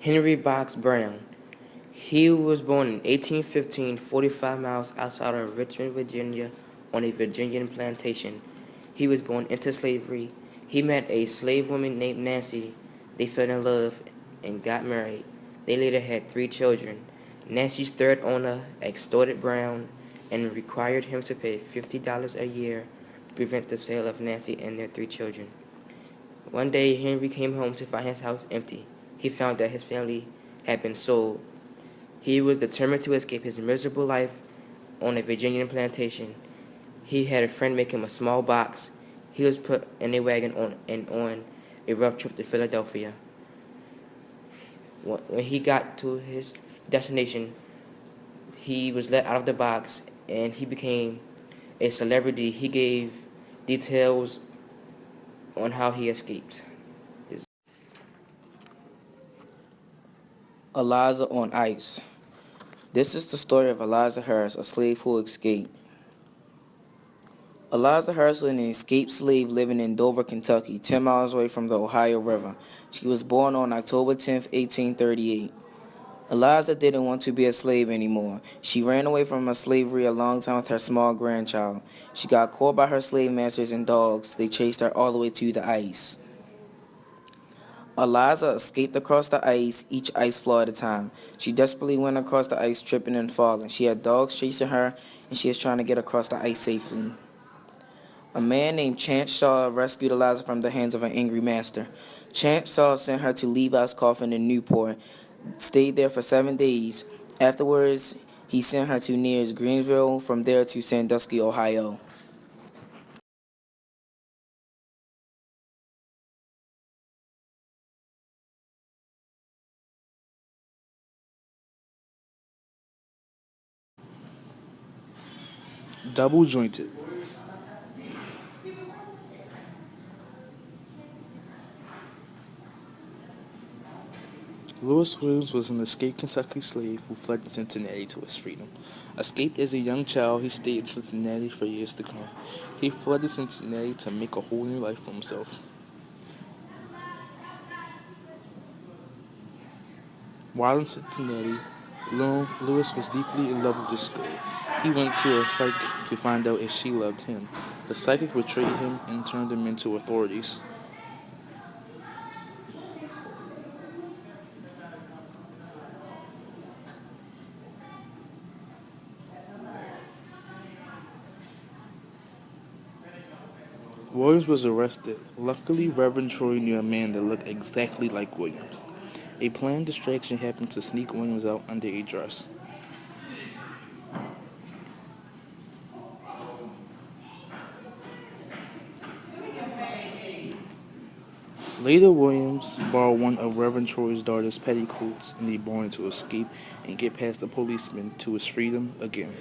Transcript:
Henry Box Brown. He was born in 1815, 45 miles outside of Richmond, Virginia, on a Virginian plantation. He was born into slavery. He met a slave woman named Nancy. They fell in love and got married. They later had 3 children. Nancy's third owner extorted Brown and required him to pay $50 a year to prevent the sale of Nancy and their 3 children. One day, Henry came home to find his house empty. He found that his family had been sold. He was determined to escape his miserable life on a Virginian plantation. He had a friend make him a small box. He was put in a wagon on a rough trip to Philadelphia. When he got to his destination, he was let out of the box and he became a celebrity. He gave details on how he escaped. Eliza on ice. This is the story of Eliza Harris, a slave who escaped. Eliza Harris was an escaped slave living in Dover, Kentucky, 10 miles away from the Ohio River. She was born on October 10, 1838. Eliza didn't want to be a slave anymore. She ran away from her slavery a long time with her small grandchild. She got caught by her slave masters and dogs. They chased her all the way to the ice. Eliza escaped across the ice, each ice floe at a time. She desperately went across the ice, tripping and falling. She had dogs chasing her, and she was trying to get across the ice safely. A man named Chance Shaw rescued Eliza from the hands of an angry master. Chance Shaw sent her to Levi's Coffin in Newport, stayed there for 7 days. Afterwards, he sent her to near Greensville, from there to Sandusky, Ohio. Double jointed. Lewis Williams was an escaped Kentucky slave who fled to Cincinnati to his freedom. Escaped as a young child, he stayed in Cincinnati for years to come. He fled to Cincinnati to make a whole new life for himself. While in Cincinnati, Lewis was deeply in love with this girl. He went to a psychic to find out if she loved him. The psychic betrayed him and turned him into authorities. Williams was arrested. Luckily, Reverend Troy knew a man that looked exactly like Williams. A planned distraction happened to sneak Williams out under a dress. Later, Williams borrowed one of Reverend Troy's daughter's petticoats in the barn to escape and get past the policeman to his freedom again.